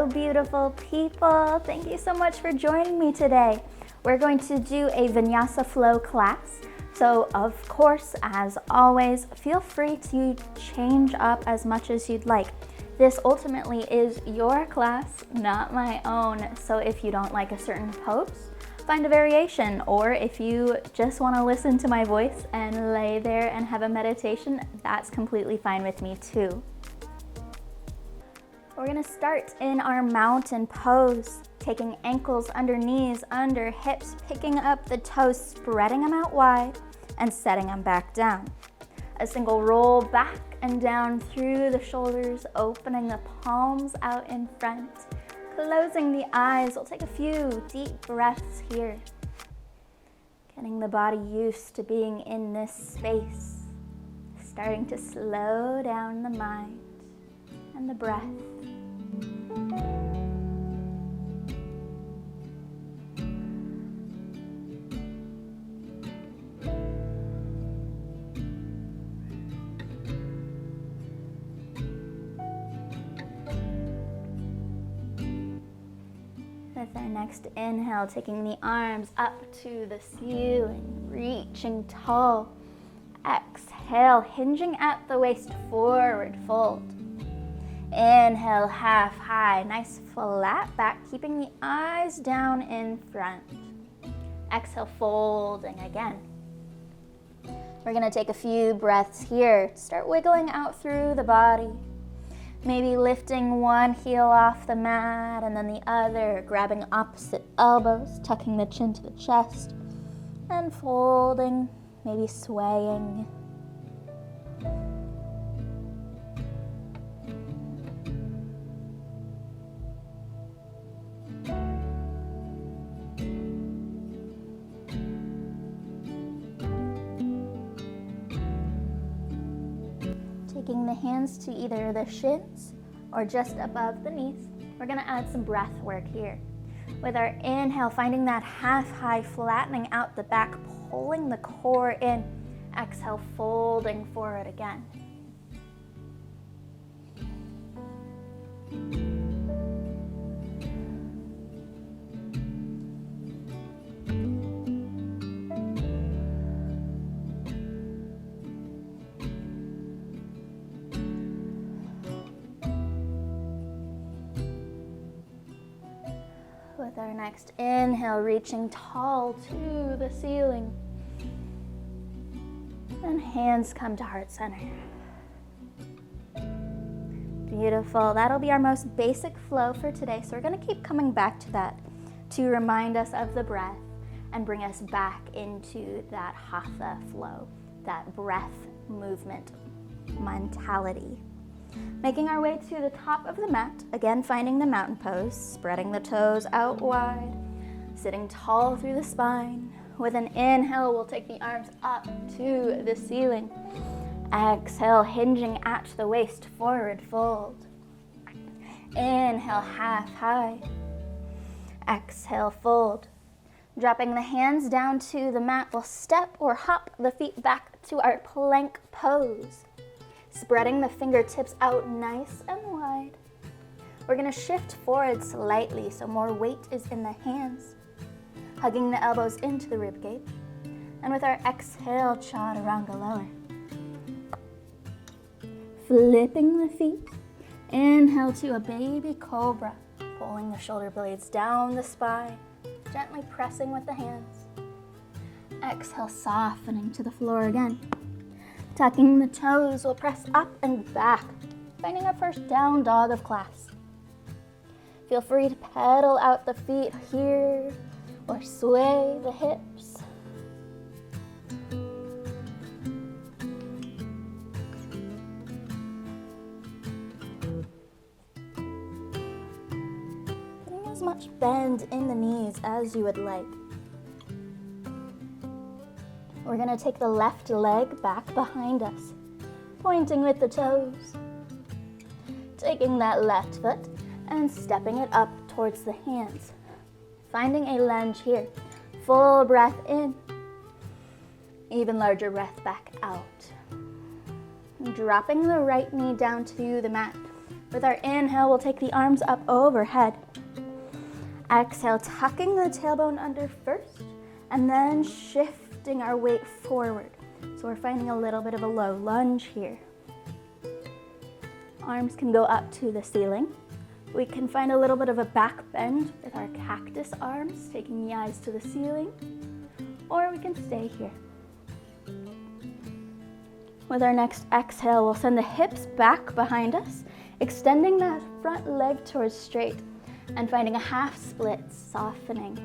beautiful people. Thank you so much for joining me today. We're going to do a Vinyasa Flow class. So of course, as always, feel free to change up as much as you'd like. This ultimately is your class, not my own. So if you don't like a certain pose, find a variation, or if you just want to listen to my voice and lay there and have a meditation, that's completely fine with me too. We're gonna start in our mountain pose, taking ankles under knees, under hips, picking up the toes, spreading them out wide, and setting them back down. A single roll back and down through the shoulders, opening the palms out in front, closing the eyes. We'll take a few deep breaths here, getting the body used to being in this space, starting to slow down the mind and the breath. With our next inhale, taking the arms up to the ceiling, reaching tall. Exhale, hinging at the waist, forward fold. Inhale, half high, nice flat back, keeping the eyes down in front. Exhale, folding again. We're gonna take a few breaths here. Start wiggling out through the body. Maybe lifting one heel off the mat and then the other, grabbing opposite elbows, tucking the chin to the chest, and folding, maybe swaying. Taking the hands to either the shins or just above the knees. We're gonna add some breath work here. With our inhale, finding that half high, flattening out the back, pulling the core in. Exhale, folding forward again. With our next inhale, reaching tall to the ceiling. And hands come to heart center. Beautiful. That'll be our most basic flow for today. So we're going to keep coming back to that to remind us of the breath and bring us back into that hatha flow, that breath movement mentality. Making our way to the top of the mat, again finding the mountain pose, spreading the toes out wide, sitting tall through the spine. With an inhale, we'll take the arms up to the ceiling. Exhale, hinging at the waist, forward fold. Inhale, half high. Exhale, fold. Dropping the hands down to the mat, we'll step or hop the feet back to our plank pose. Spreading the fingertips out nice and wide. We're gonna shift forward slightly so more weight is in the hands. Hugging the elbows into the ribcage. And with our exhale, chaturanga lower. Flipping the feet. Inhale to a baby cobra. Pulling the shoulder blades down the spine. Gently pressing with the hands. Exhale, softening to the floor again. Tucking the toes, we'll press up and back, finding our first down dog of class. Feel free to pedal out the feet here or sway the hips. Getting as much bend in the knees as you would like. We're gonna take the left leg back behind us, pointing with the toes. Taking that left foot and stepping it up towards the hands. Finding a lunge here. Full breath in. Even larger breath back out. Dropping the right knee down to the mat. With our inhale, we'll take the arms up overhead. Exhale, tucking the tailbone under first, and then shifting our weight forward. So we're finding a little bit of a low lunge here. Arms can go up to the ceiling. We can find a little bit of a back bend with our cactus arms, taking the eyes to the ceiling, or we can stay here. With our next exhale, we'll send the hips back behind us, extending that front leg towards straight and finding a half split, softening.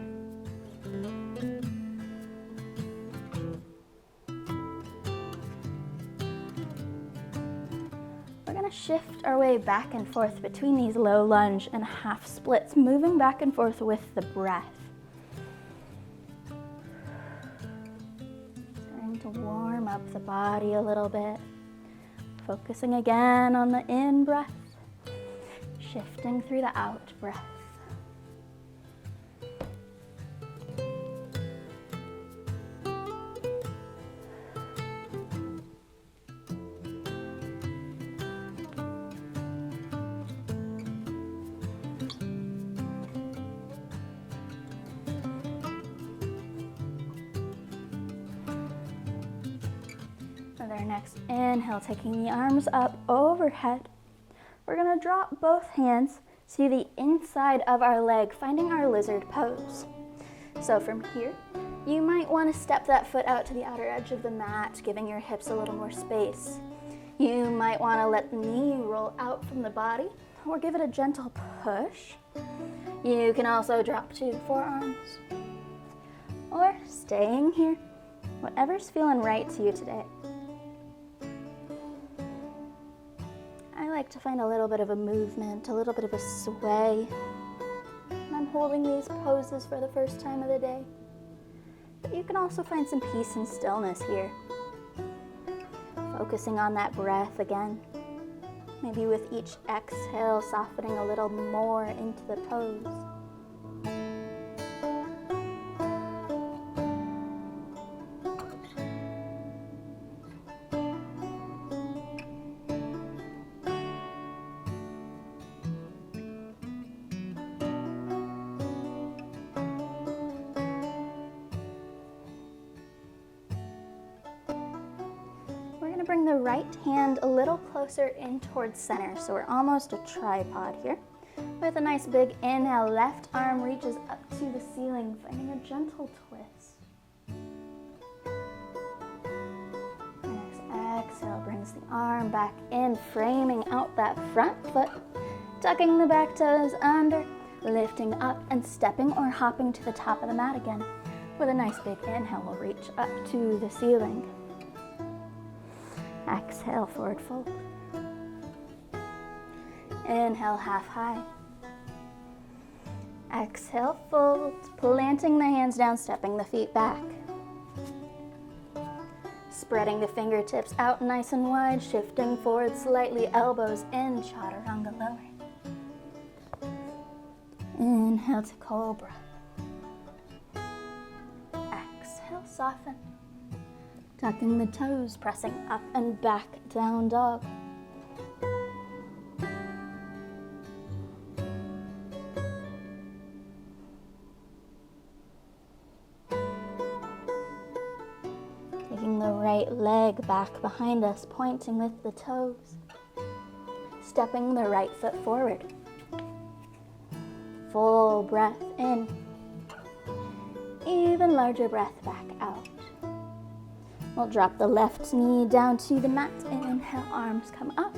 We're going to shift our way back and forth between these low lunge and half splits, moving back and forth with the breath. Starting to warm up the body a little bit. Focusing again on the in-breath, shifting through the out-breath. With our next inhale, taking the arms up overhead, we're going to drop both hands to the inside of our leg, finding our lizard pose. So from here, you might want to step that foot out to the outer edge of the mat, giving your hips a little more space. You might want to let the knee roll out from the body, or give it a gentle push. You can also drop to forearms, or staying here, whatever's feeling right to you today. I like to find a little bit of a movement, a little bit of a sway. And I'm holding these poses for the first time of the day. But you can also find some peace and stillness here. Focusing on that breath again. Maybe with each exhale, softening a little more into the pose. Bring the right hand a little closer in towards center, so we're almost a tripod here. With a nice big inhale, left arm reaches up to the ceiling, finding a gentle twist. Next exhale brings the arm back in, framing out that front foot, tucking the back toes under, lifting up and stepping or hopping to the top of the mat again. With a nice big inhale, we'll reach up to the ceiling. Exhale, forward fold. Inhale, half high. Exhale, fold, planting the hands down, stepping the feet back. Spreading the fingertips out nice and wide, shifting forward slightly, elbows in, chaturanga lower. Inhale to cobra. Exhale, soften. Tucking the toes, pressing up and back, down dog. Taking the right leg back behind us, pointing with the toes. Stepping the right foot forward. Full breath in. Even larger breath back out. We'll drop the left knee down to the mat. Inhale, arms come up.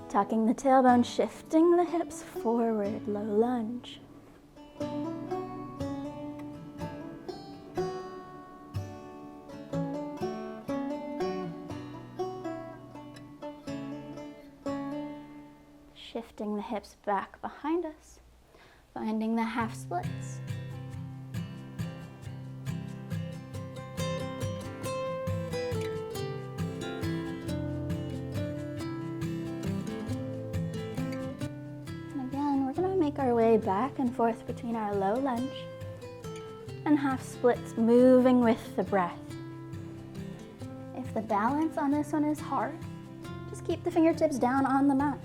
Tucking the tailbone, shifting the hips forward, low lunge. Shifting the hips back behind us, finding the half splits. Our way back and forth between our low lunge and half splits, moving with the breath. If the balance on this one is hard, just just keep the fingertips down on the mat.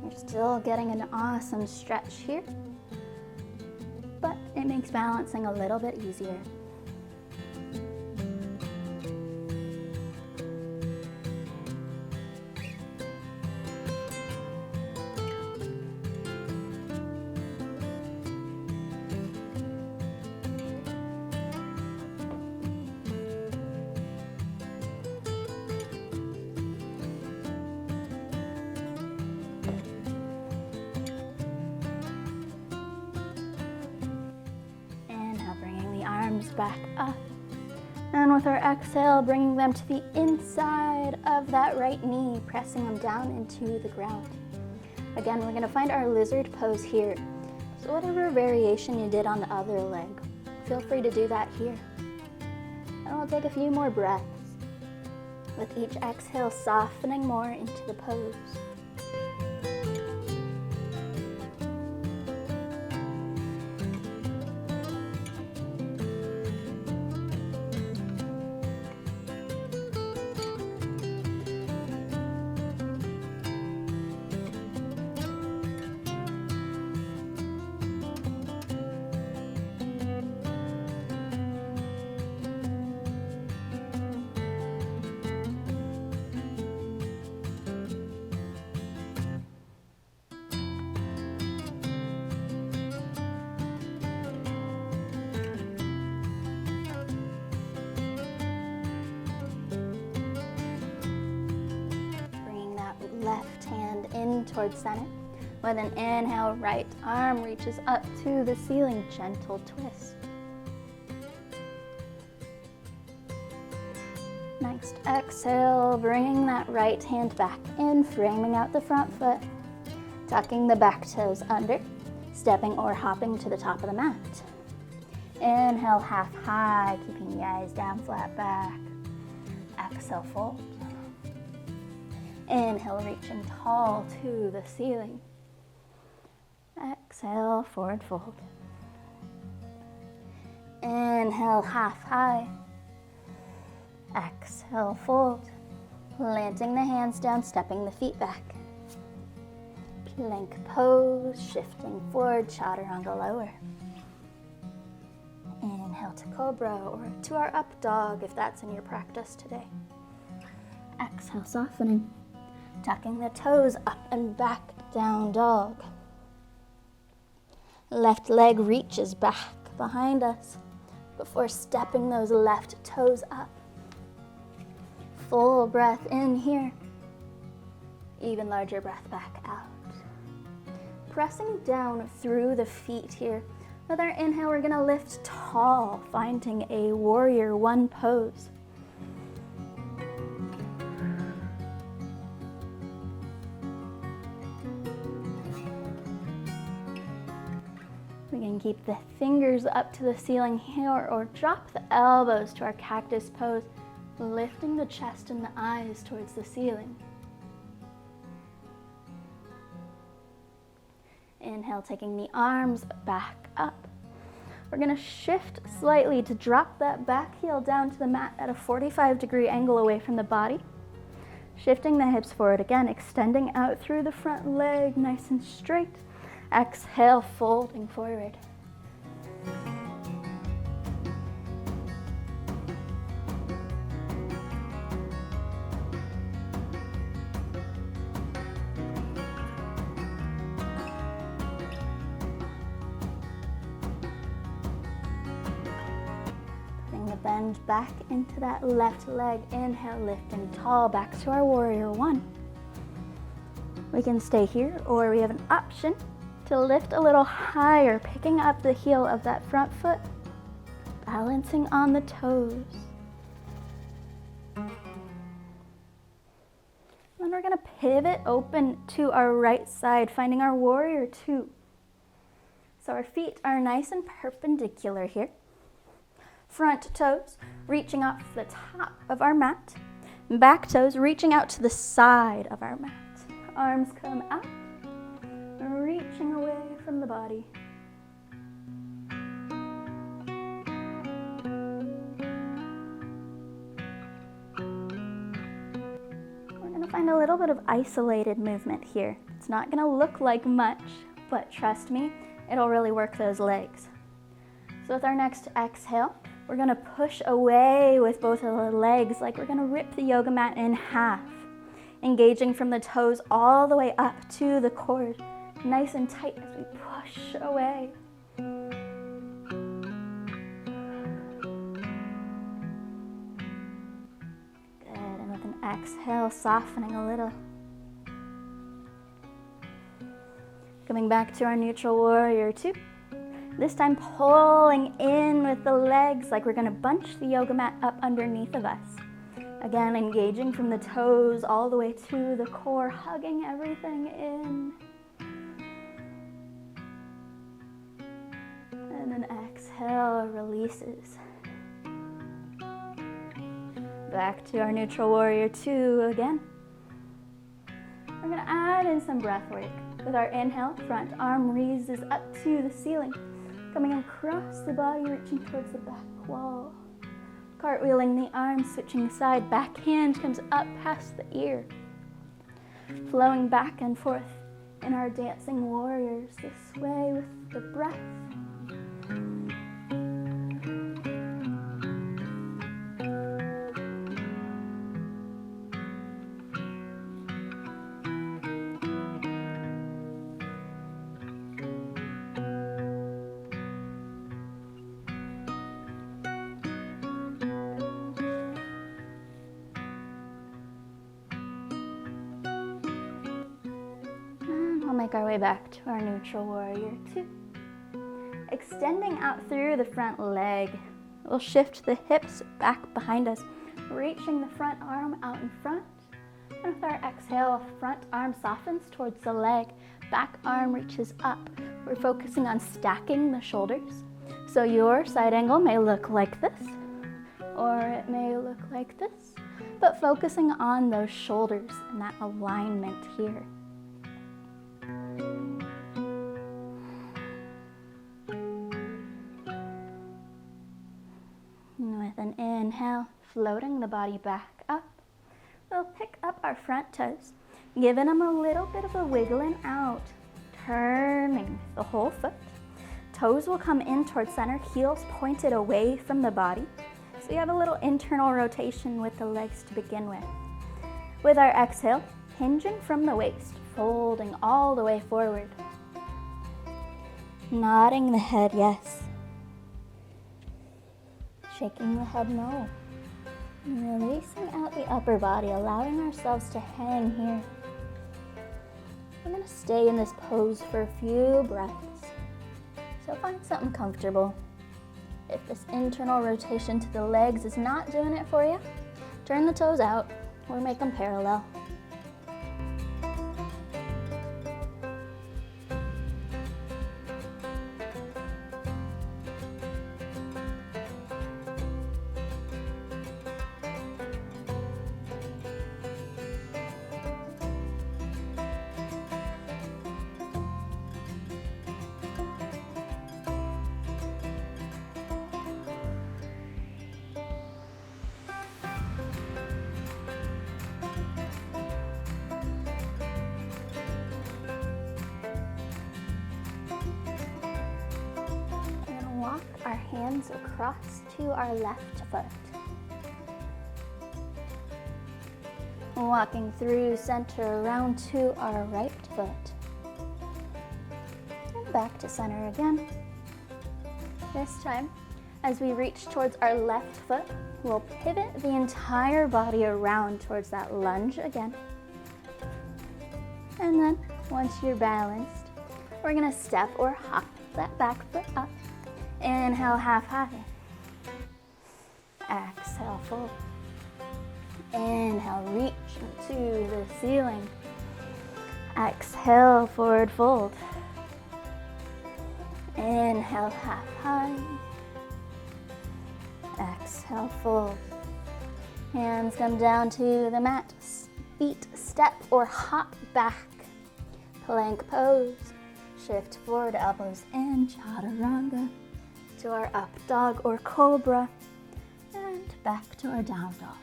You're still getting an awesome stretch here, but it makes balancing a little bit easier. Back up, and with our exhale, bringing them to the inside of that right knee, pressing them down into the ground. Again, we're going to find our lizard pose here. So whatever variation you did on the other leg, feel free to do that here. And we'll take a few more breaths, with each exhale softening more into the pose. Left hand in towards center. With an inhale, right arm reaches up to the ceiling, gentle twist. Next exhale, bringing that right hand back in, framing out the front foot, tucking the back toes under, stepping or hopping to the top of the mat. Inhale, half high, keeping the eyes down, flat back. Exhale, fold. Inhale, reaching tall to the ceiling. Exhale, forward fold. Inhale, half high. Exhale, fold. Planting the hands down, stepping the feet back. Plank pose, shifting forward, chaturanga lower. Inhale to cobra or to our up dog if that's in your practice today. Exhale, softening. Tucking the toes up and back, down dog. Left leg reaches back behind us before stepping those left toes up. Full breath in here. Even larger breath back out. Pressing down through the feet here. With our inhale, we're gonna lift tall, finding a warrior one pose. We can keep the fingers up to the ceiling here or drop the elbows to our cactus pose, lifting the chest and the eyes towards the ceiling. Inhale, taking the arms back up. We're gonna shift slightly to drop that back heel down to the mat at a 45-degree angle away from the body. Shifting the hips forward again, extending out through the front leg, nice and straight. Exhale, folding forward. Bring the bend back into that left leg. Inhale, lifting tall back to our warrior one. We can stay here, or we have an option to lift a little higher, picking up the heel of that front foot, balancing on the toes. And then we're gonna pivot open to our right side, finding our warrior two. So our feet are nice and perpendicular here. Front toes reaching off the top of our mat. Back toes reaching out to the side of our mat. Arms come out, reaching away from the body. find a little bit of isolated movement here. It's not gonna look like much, but trust me, it'll really work those legs. So with our next exhale, we're gonna push away with both of the legs, like we're gonna rip the yoga mat in half, engaging from the toes all the way up to the core, nice and tight as we push away. Good, and with an exhale, softening a little. Coming back to our neutral warrior 2. This time pulling in with the legs like we're gonna bunch the yoga mat up underneath of us. Again, engaging from the toes all the way to the core, hugging everything in. And then exhale, releases. Back to our neutral warrior 2 again. We're gonna add in some breath work. With our inhale, front arm raises up to the ceiling. Coming across the body, reaching towards the back wall. Cartwheeling the arms, switching side, back hand comes up past the ear. Flowing back and forth in our dancing warriors, this way with the breath. Make our way back to our neutral warrior 2. Extending out through the front leg. We'll shift the hips back behind us, reaching the front arm out in front. And with our exhale, front arm softens towards the leg, back arm reaches up. We're focusing on stacking the shoulders. So your side angle may look like this, or it may look like this, but focusing on those shoulders and that alignment here. With an inhale, floating the body back up, we'll pick up our front toes, giving them a little bit of a wiggling out, turning the whole foot. Toes will come in towards center, heels pointed away from the body. So you have a little internal rotation with the legs to begin with. With our exhale, hinging from the waist, folding all the way forward. Nodding the head, yes. Shaking the head, no. And releasing out the upper body, allowing ourselves to hang here. We're gonna stay in this pose for a few breaths. So find something comfortable. If this internal rotation to the legs is not doing it for you, turn the toes out or make them parallel. Walk our hands across to our left foot. Walking through center around to our right foot. And back to center again. This time, as we reach towards our left foot, we'll pivot the entire body around towards that lunge again. And then, once you're balanced, we're gonna step or hop that back foot up. Inhale, half high. Exhale, fold. Inhale, reach to the ceiling. Exhale, forward fold. Inhale, half high. Exhale, fold. Hands come down to the mat. Feet step or hop back. Plank pose. Shift forward, elbows in, chaturanga. To our up dog or cobra, and back to our down dog.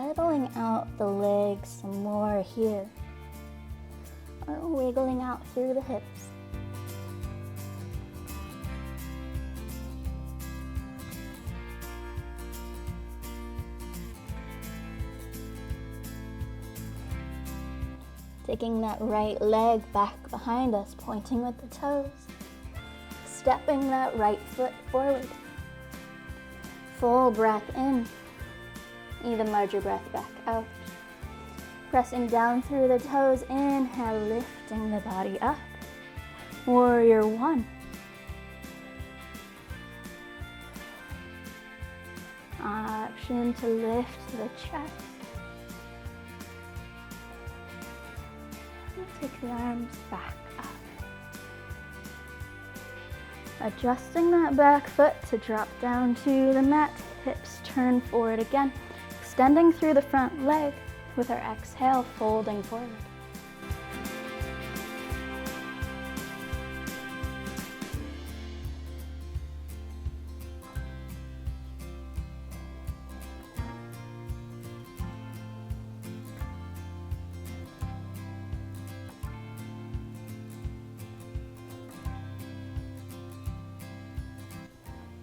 pedaling out the legs some more here, or wiggling out through the hips. Taking that right leg back behind us, pointing with the toes. Stepping that right foot forward. Full breath in. Even larger breath back out. Pressing down through the toes, inhale, lifting the body up. Warrior one. Option to lift the chest. Take the arms back up. Adjusting that back foot to drop down to the mat. Hips turn forward again. Extending through the front leg with our exhale, folding forward.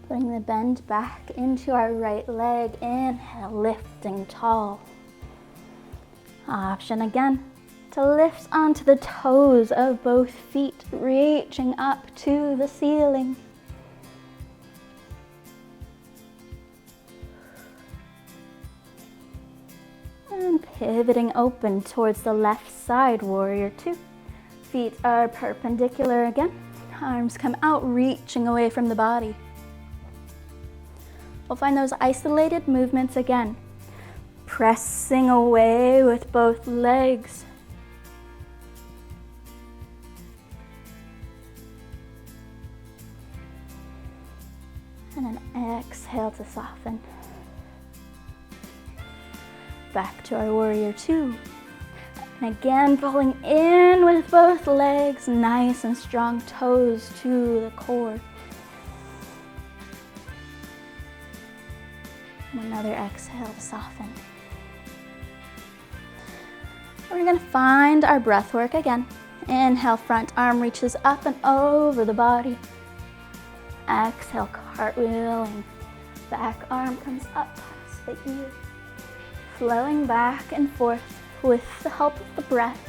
Putting the bend back into our right leg, inhale, lifting tall. Option again to lift onto the toes of both feet, reaching up to the ceiling. And pivoting open towards the left side, warrior two. Feet are perpendicular again. Arms come out, reaching away from the body. We'll find those isolated movements again. Pressing away with both legs. And an exhale to soften. Back to our warrior two. And again, pulling in with both legs, nice and strong, toes to the core. And another exhale to soften. We're going to find our breath work again. Inhale, front arm reaches up and over the body. Exhale, cartwheeling. Back arm comes up past the ear. Flowing back and forth with the help of the breath.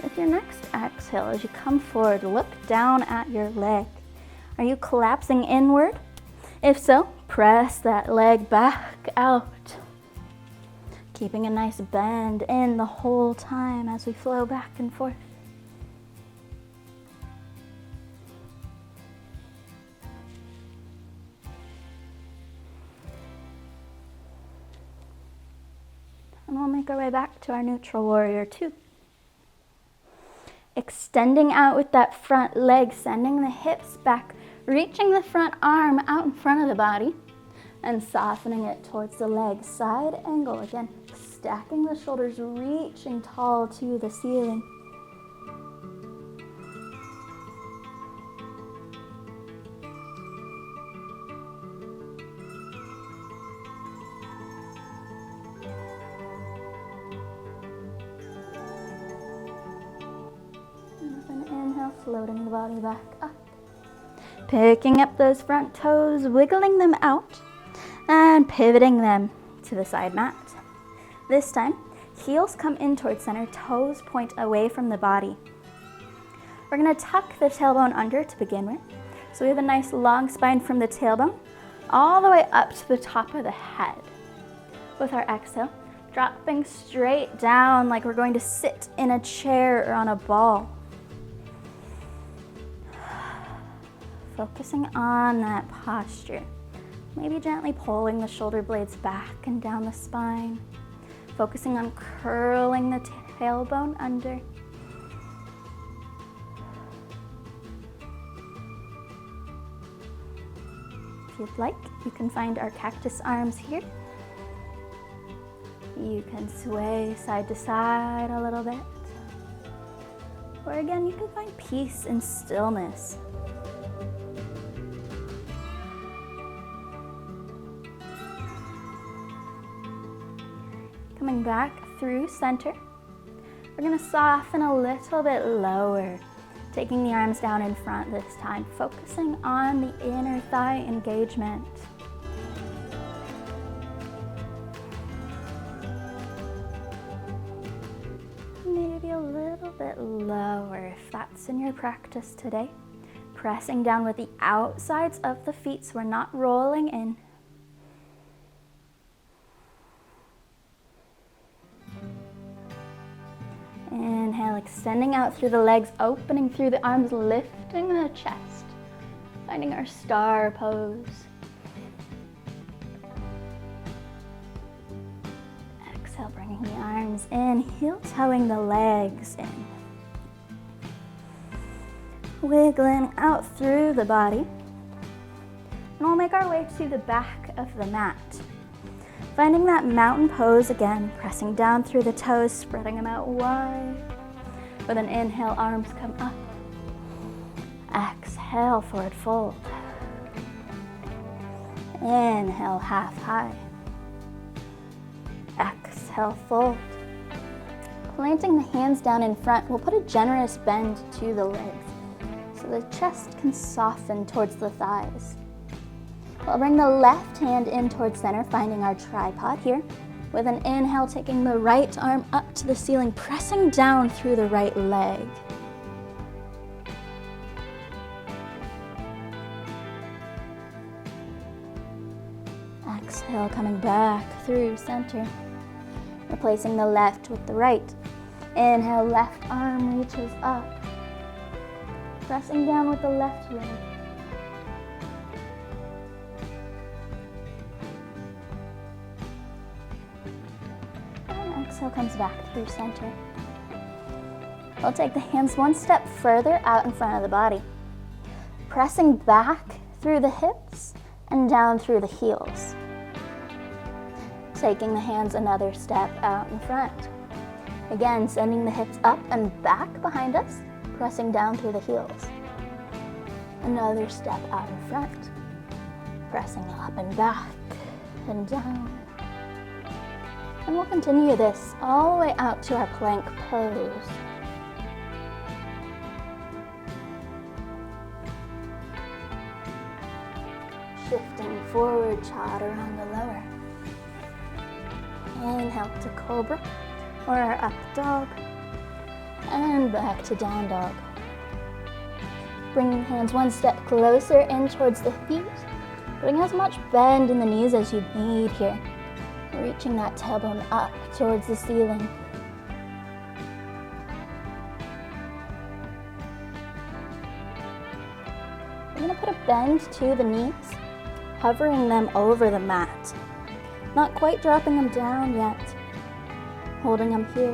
With your next exhale, as you come forward, look down at your leg. Are you collapsing inward? If so, press that leg back out. Keeping a nice bend in the whole time as we flow back and forth. And we'll make our way back to our neutral warrior two. Extending out with that front leg, sending the hips back, reaching the front arm out in front of the body, and softening it towards the leg. Side angle again, stacking the shoulders, reaching tall to the ceiling. Floating the body back up. Picking up those front toes, wiggling them out, and pivoting them to the side mat. This time, heels come in towards center, toes point away from the body. We're going to tuck the tailbone under to begin with. So we have a nice long spine from the tailbone all the way up to the top of the head. With our exhale, dropping straight down like we're going to sit in a chair or on a ball. Focusing on that posture. Maybe gently pulling the shoulder blades back and down the spine. Focusing on curling the tailbone under. If you'd like, you can find our cactus arms here. You can sway side to side a little bit. Or again, you can find peace and stillness. Coming back through center. We're gonna soften a little bit lower, taking the arms down in front this time, focusing on the inner thigh engagement. Maybe a little bit lower if that's in your practice today. Pressing down with the outsides of the feet so we're not rolling in. Inhale, extending out through the legs, opening through the arms, lifting the chest, finding our star pose. Exhale, bringing the arms in, heel-toeing the legs in. Wiggling out through the body. And we'll make our way to the back of the mat. Finding that mountain pose again, pressing down through the toes, spreading them out wide. With an inhale, arms come up. Exhale, forward fold. Inhale, half high. Exhale, fold. Planting the hands down in front, we'll put a generous bend to the legs so the chest can soften towards the thighs. We'll bring the left hand in towards center, finding our tripod here. With an inhale, taking the right arm up to the ceiling, pressing down through the right leg. Exhale, coming back through center. Replacing the left with the right. Inhale, left arm reaches up. Pressing down with the left leg. Exhale, comes back through center. We'll take the hands one step further out in front of the body. Pressing back through the hips and down through the heels. Taking the hands another step out in front. Again, sending the hips up and back behind us, pressing down through the heels. Another step out in front. Pressing up and back and down. And we'll continue this all the way out to our plank pose. Shifting forward, chaturanga lower. Inhale to cobra or our up dog. And back to down dog. Bringing hands one step closer in towards the feet. Putting as much bend in the knees as you need here. Reaching that tailbone up towards the ceiling. We're going to put a bend to the knees, hovering them over the mat. Not quite dropping them down yet. Holding them here.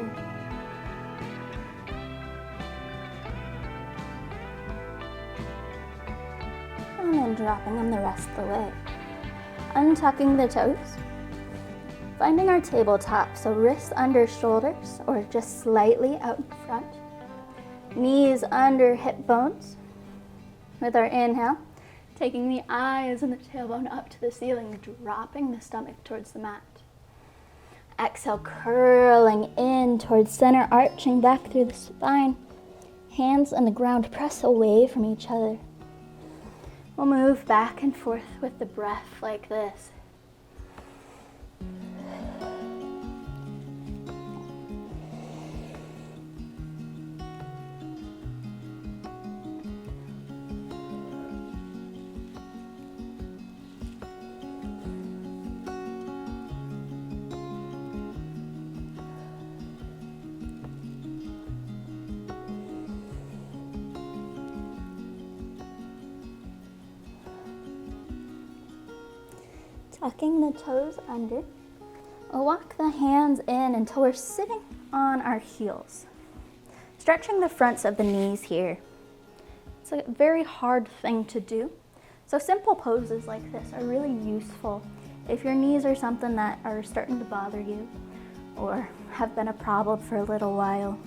And then dropping them the rest of the way. Untucking the toes. Finding our tabletop, so wrists under shoulders or just slightly out in front. Knees under hip bones. With our inhale, taking the eyes and the tailbone up to the ceiling, dropping the stomach towards the mat. Exhale, curling in towards center, arching back through the spine. Hands on the ground, press away from each other. We'll move back and forth with the breath like this. Tucking the toes under. We'll walk the hands in until we're sitting on our heels. Stretching the fronts of the knees here. It's a very hard thing to do. So simple poses like this are really useful if your knees are something that are starting to bother you or have been a problem for a little while.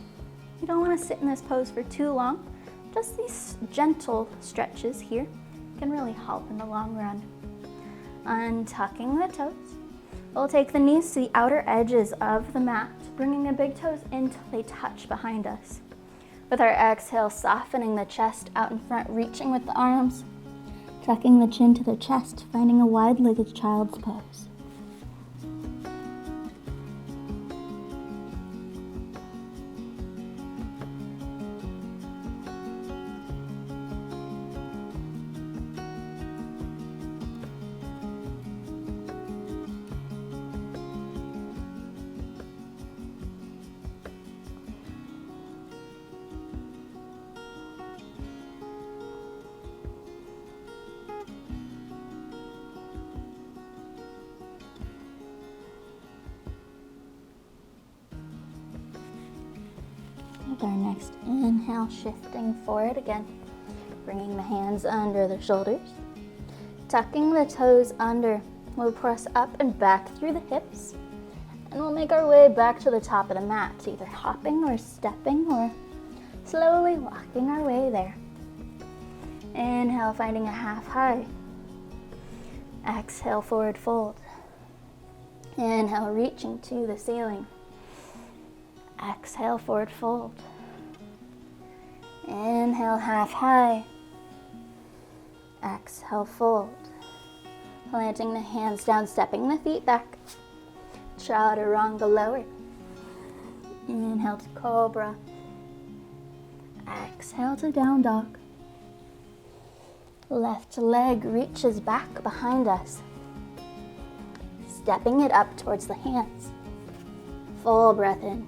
You don't want to sit in this pose for too long. Just these gentle stretches here can really help in the long run. Untucking the toes, We'll take the knees to the outer edges of the mat, bringing the big toes in till they touch behind us. With our exhale, softening the chest out in front, reaching with the arms, tucking the chin to the chest, finding a wide-legged child's pose. With our next inhale, shifting forward again, bringing the hands under the shoulders, tucking the toes under. We'll press up and back through the hips, and we'll make our way back to the top of the mat, either hopping or stepping or slowly walking our way there. Inhale, finding a half high. Exhale, forward fold. Inhale, reaching to the ceiling. Exhale, forward fold. Inhale, half high. Exhale, fold. Planting the hands down, stepping the feet back. Chaturanga, lower. Inhale to cobra. Exhale to down dog. Left leg reaches back behind us. Stepping it up towards the hands. Full breath in.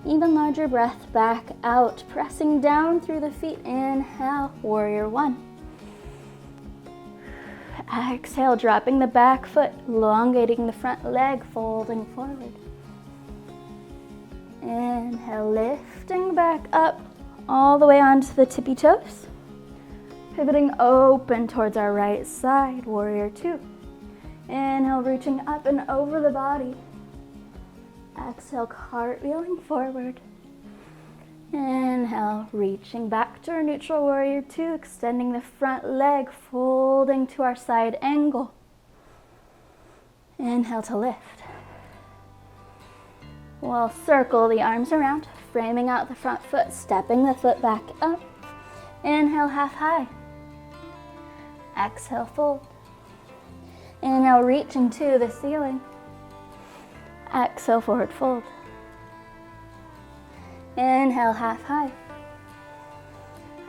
Even larger breath back out, pressing down through the feet. Inhale, warrior one. Exhale, dropping the back foot, elongating the front leg, folding forward. Inhale, lifting back up all the way onto the tippy toes. Pivoting open towards our right side, warrior two. Inhale, reaching up and over the body. Exhale, cartwheeling forward. Inhale, reaching back to our neutral warrior two, extending the front leg, folding to our side angle. Inhale to lift. We'll circle the arms around, framing out the front foot, stepping the foot back up. Inhale, half high. Exhale, fold. Inhale, reaching to the ceiling. Exhale, forward fold. Inhale, half high.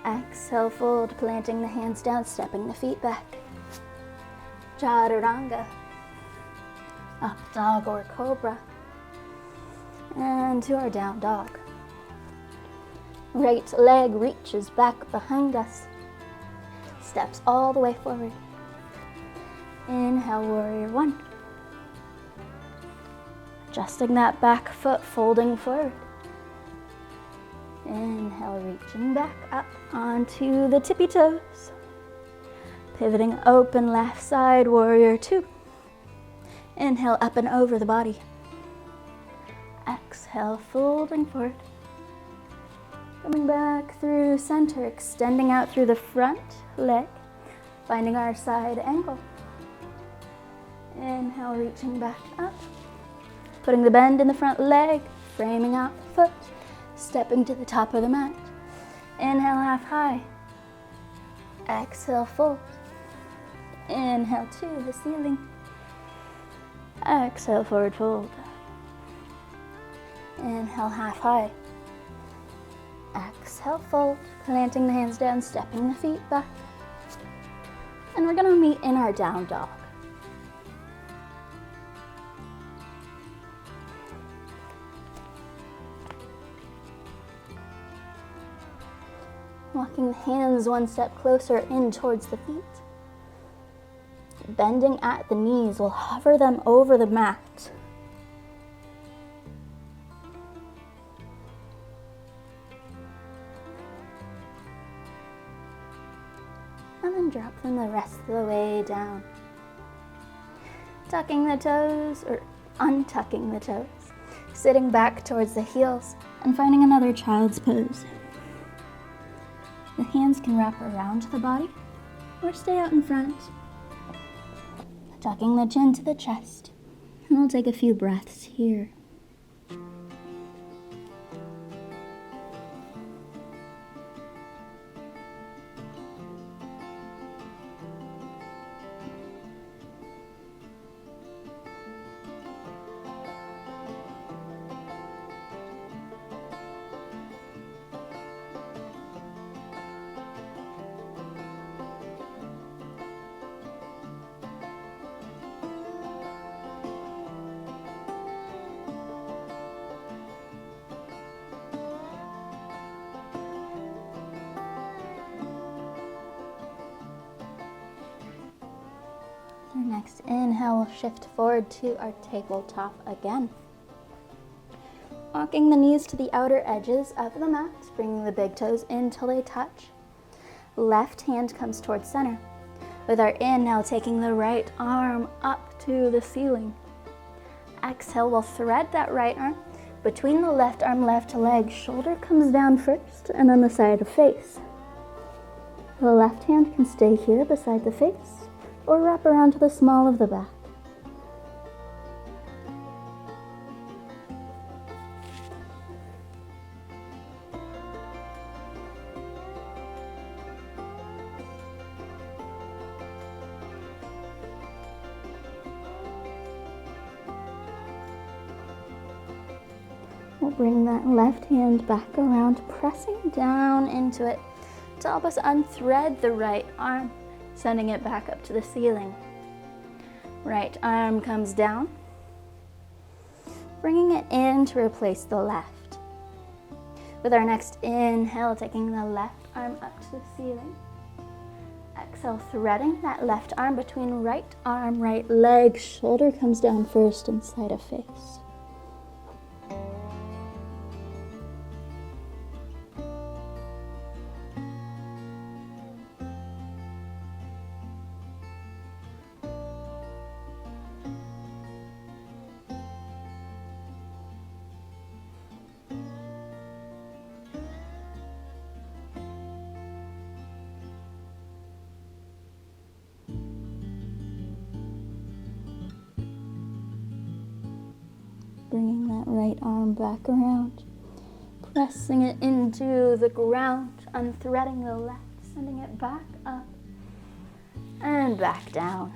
Exhale, fold, planting the hands down, stepping the feet back. Chaturanga. Up dog or cobra. And to our down dog. Right leg reaches back behind us. Steps all the way forward. Inhale, warrior one. Adjusting that back foot, folding forward. Inhale, reaching back up onto the tippy toes. Pivoting open left side, warrior two. Inhale, up and over the body. Exhale, folding forward. Coming back through center, extending out through the front leg, finding our side angle. Inhale, reaching back up. Putting the bend in the front leg, framing out the foot, stepping to the top of the mat. Inhale, half high. Exhale, fold. Inhale to the ceiling. Exhale, forward fold. Inhale, half high. Exhale, fold. Planting the hands down, stepping the feet back. And we're gonna meet in our down dog. Walking the hands one step closer in towards the feet. Bending at the knees, we'll hover them over the mat. And then drop them the rest of the way down. Tucking the toes, or untucking the toes. Sitting back towards the heels and finding another child's pose. The hands can wrap around the body or stay out in front. Tucking the chin to the chest. And we'll take a few breaths here. Our next inhale, we'll shift forward to our tabletop again. Walking the knees to the outer edges of the mat, bringing the big toes in till they touch. Left hand comes towards center. With our inhale, taking the right arm up to the ceiling. Exhale, we'll thread that right arm between the left arm, left leg. Shoulder comes down first and then the side of face. The left hand can stay here beside the face or wrap around to the small of the back. We'll bring that left hand back around, pressing down into it to help us unthread the right arm, sending it back up to the ceiling. Right arm comes down, bringing it in to replace the left. With our next inhale, taking the left arm up to the ceiling. Exhale, threading that left arm between right arm, right leg. Shoulder comes down first and side of face. Bringing that right arm back around, pressing it into the ground, unthreading the left, sending it back up and back down.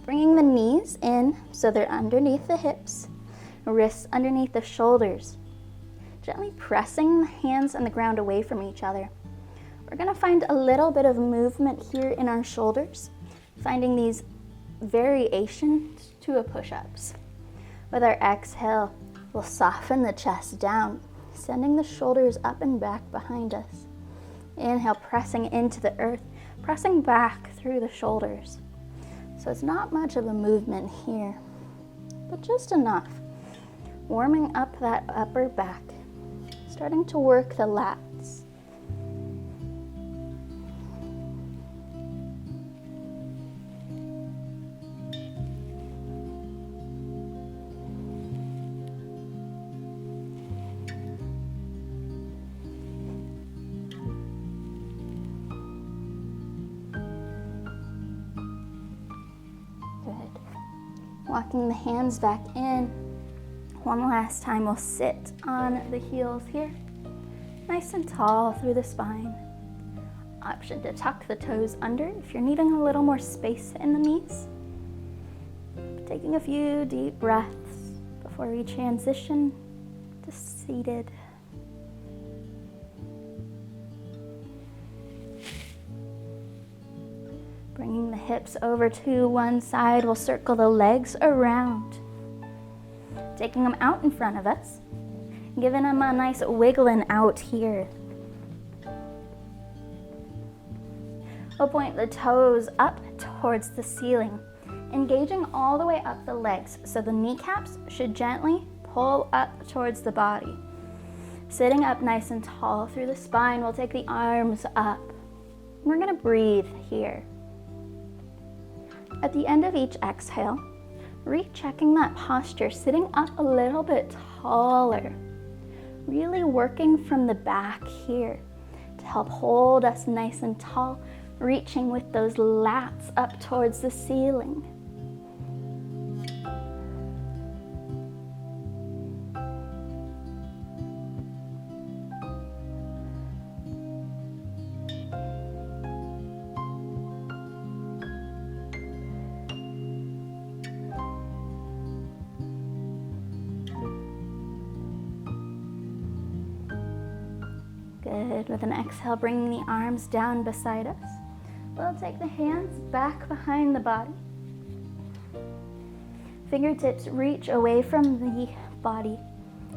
Bringing the knees in so they're underneath the hips, wrists underneath the shoulders. Gently pressing the hands and the ground away from each other. We're going to find a little bit of movement here in our shoulders, finding these variations to a push-ups. With our exhale, we'll soften the chest down, sending the shoulders up and back behind us. Inhale, pressing into the earth, pressing back through the shoulders. So it's not much of a movement here, but just enough. Warming up that upper back, starting to work the lats. Walking the hands back in. One last time, we'll sit on the heels here. Nice and tall through the spine. Option to tuck the toes under if you're needing a little more space in the knees. Taking a few deep breaths before we transition to seated. Bringing the hips over to one side, we'll circle the legs around. Taking them out in front of us, giving them a nice wiggling out here. We'll point the toes up towards the ceiling, engaging all the way up the legs, so the kneecaps should gently pull up towards the body. Sitting up nice and tall through the spine, we'll take the arms up. We're gonna breathe here. At the end of each exhale, rechecking that posture, sitting up a little bit taller. Really working from the back here to help hold us nice and tall, reaching with those lats up towards the ceiling. Good. With an exhale, bringing the arms down beside us. We'll take the hands back behind the body. Fingertips reach away from the body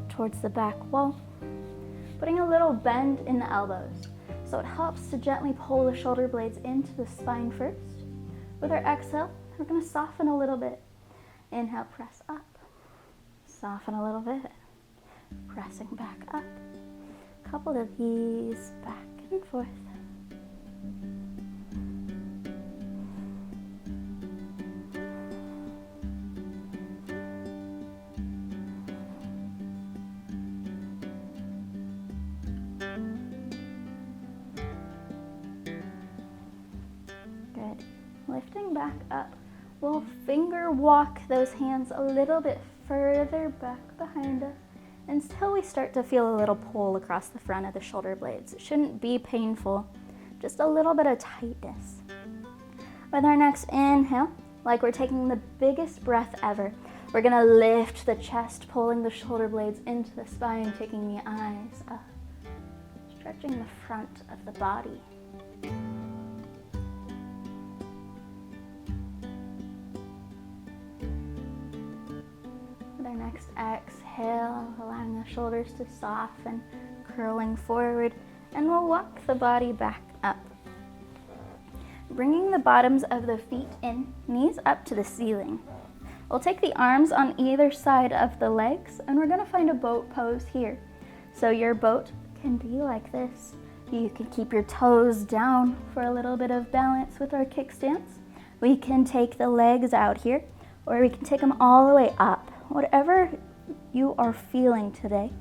towards the back wall. Putting a little bend in the elbows. So it helps to gently pull the shoulder blades into the spine first. With our exhale, we're going to soften a little bit. Inhale, press up. Soften a little bit. Pressing back up. Couple of these back and forth. Good. Lifting back up, we'll finger walk those hands a little bit further back behind us until we start to feel a little pull across the front of the shoulder blades. It shouldn't be painful, just a little bit of tightness. With our next inhale, like we're taking the biggest breath ever, we're gonna lift the chest, pulling the shoulder blades into the spine, taking the eyes up, stretching the front of the body. With our next exhale, allowing the shoulders to soften, curling forward, and we'll walk the body back up. Bringing the bottoms of the feet in, knees up to the ceiling. We'll take the arms on either side of the legs, and we're gonna find a boat pose here. So your boat can be like this. You can keep your toes down for a little bit of balance with our kickstands. We can take the legs out here, or we can take them all the way up. Whatever you are feeling today,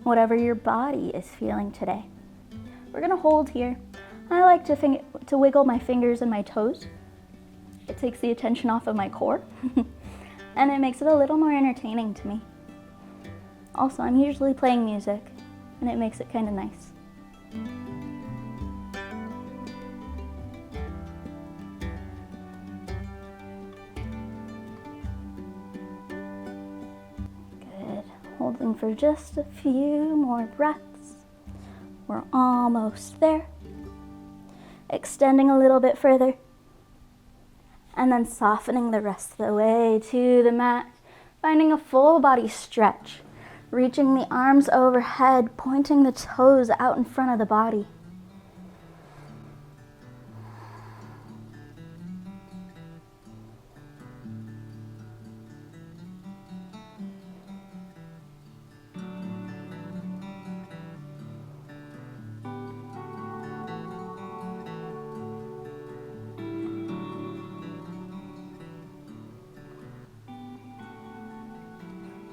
whatever your body is feeling today. We're gonna hold here. I like to wiggle my fingers and my toes. It takes the attention off of my core, and it makes it a little more entertaining to me. Also, I'm usually playing music, and it makes it kind of nice. Holding for just a few more breaths. We're almost there. Extending a little bit further. And then softening the rest of the way to the mat. Finding a full body stretch. Reaching the arms overhead, pointing the toes out in front of the body.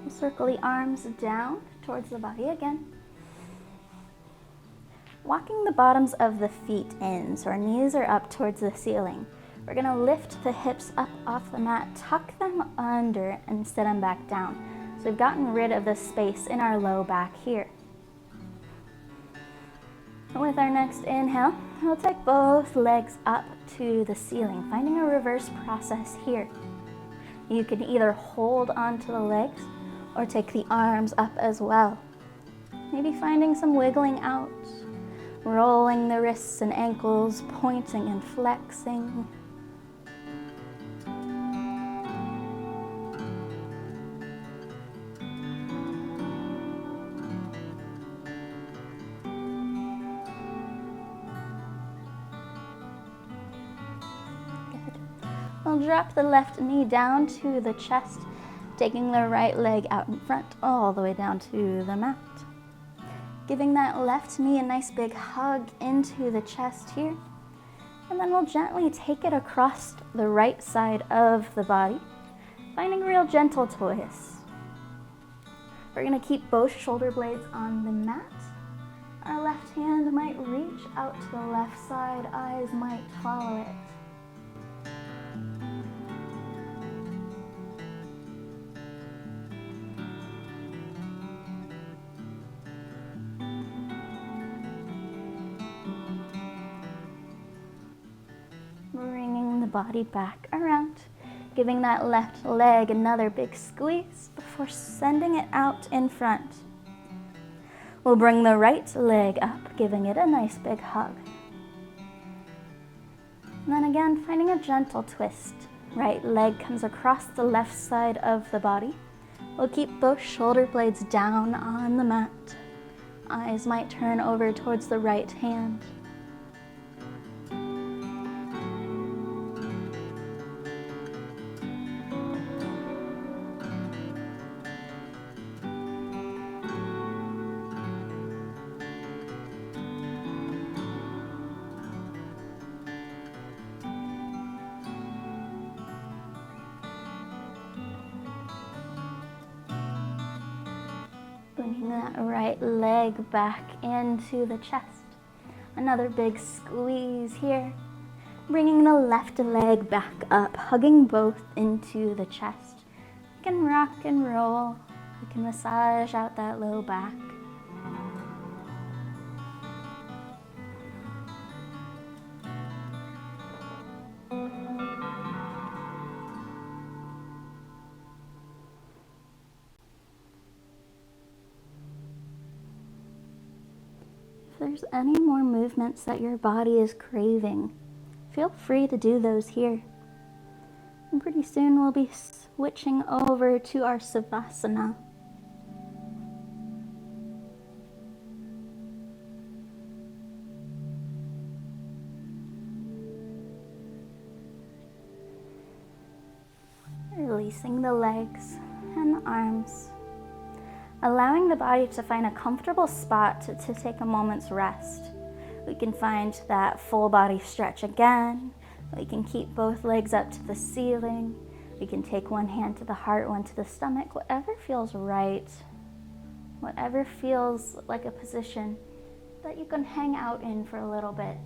Circle the arms down towards the body again. Walking the bottoms of the feet in, so our knees are up towards the ceiling. We're gonna lift the hips up off the mat, tuck them under, and sit them back down. So we've gotten rid of the space in our low back here. With our next inhale, we'll take both legs up to the ceiling, finding a reverse process here. You can either hold onto the legs or take the arms up as well. Maybe finding some wiggling out, rolling the wrists and ankles, pointing and flexing. Good. We'll drop the left knee down to the chest, taking the right leg out in front, all the way down to the mat. Giving that left knee a nice big hug into the chest here. And then we'll gently take it across the right side of the body, finding a real gentle twist. We're gonna keep both shoulder blades on the mat, Our left hand might reach out to the left side, eyes might follow it. Bringing the body back around, giving that left leg another big squeeze before sending it out in front. We'll bring the right leg up, giving it a nice big hug. And then again, finding a gentle twist. Right leg comes across the left side of the body. We'll keep both shoulder blades down on the mat. Eyes might turn over towards the right hand. Bringing that right leg back into the chest. Another big squeeze here. Bringing the left leg back up, hugging both into the chest. You can rock and roll. You can massage out that low back. If there's any more movements that your body is craving, feel free to do those here. And pretty soon we'll be switching over to our Savasana. Releasing the legs and the arms. Allowing the body to find a comfortable spot to take a moment's rest. We can find that full body stretch again. We can keep both legs up to the ceiling. We can take one hand to the heart, one to the stomach, whatever feels right. Whatever feels like a position that you can hang out in for a little bit.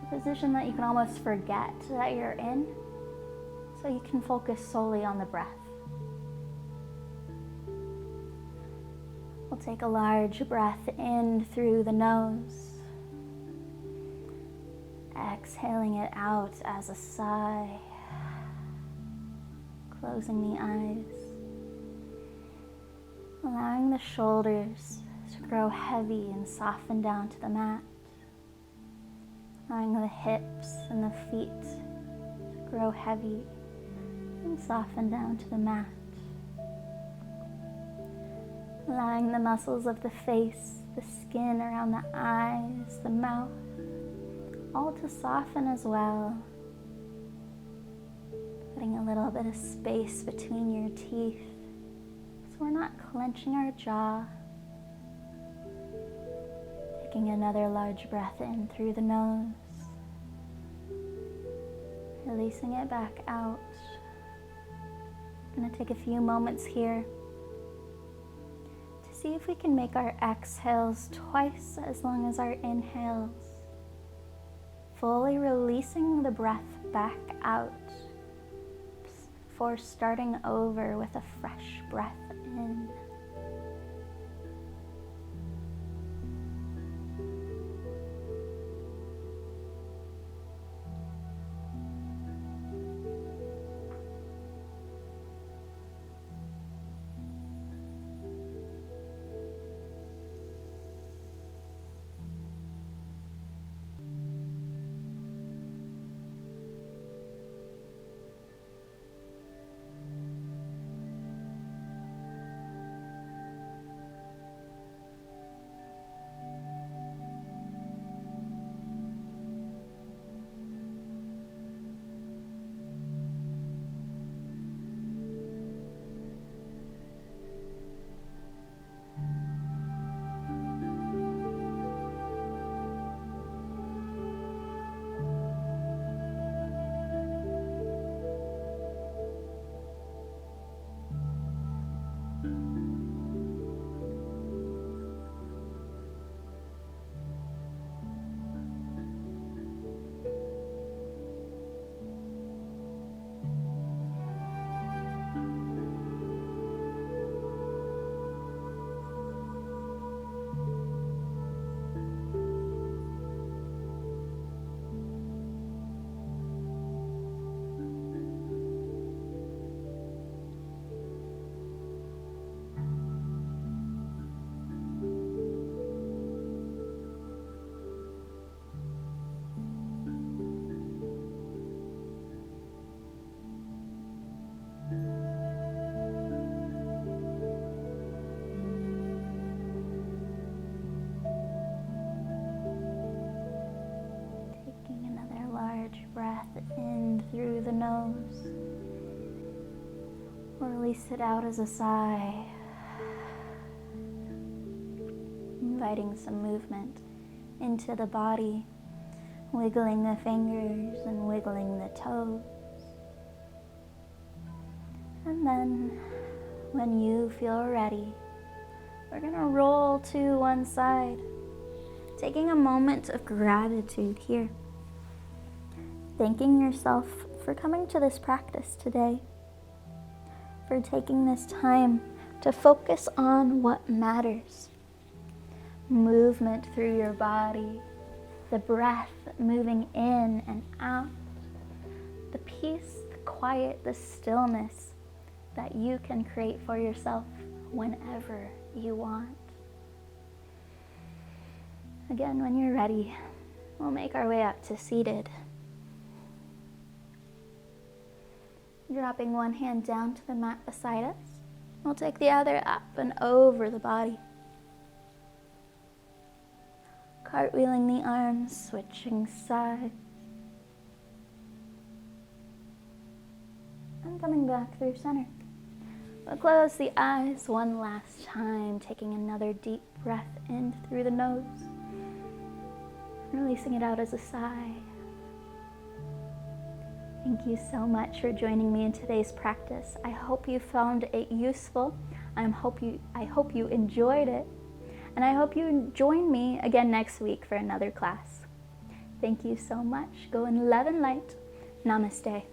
A position that you can almost forget that you're in, so you can focus solely on the breath. We'll take a large breath in through the nose, exhaling it out as a sigh, closing the eyes, allowing the shoulders to grow heavy and soften down to the mat, allowing the hips and the feet to grow heavy and soften down to the mat. Allowing the muscles of the face, the skin around the eyes, the mouth, all to soften as well. Putting a little bit of space between your teeth so we're not clenching our jaw. Taking another large breath in through the nose. Releasing it back out. I'm going to take a few moments here. See if we can make our exhales twice as long as our inhales. Fully releasing the breath back out before starting over with a fresh breath in. Or release it out as a sigh. Inviting some movement into the body, wiggling the fingers and wiggling the toes. And then, when you feel ready, we're gonna roll to one side, taking a moment of gratitude here. Thanking yourself for coming to this practice today, for taking this time to focus on what matters. Movement through your body, the breath moving in and out, the peace, the quiet, the stillness that you can create for yourself whenever you want. Again, when you're ready, we'll make our way up to seated. Dropping one hand down to the mat beside us, we'll take the other up and over the body. Cartwheeling the arms, switching sides. And coming back through center. We'll close the eyes one last time, taking another deep breath in through the nose. Releasing it out as a sigh. Thank you so much for joining me in today's practice. I hope you found it useful. I hope you enjoyed it. And I hope you join me again next week for another class. Thank you so much. Go in love and light. Namaste.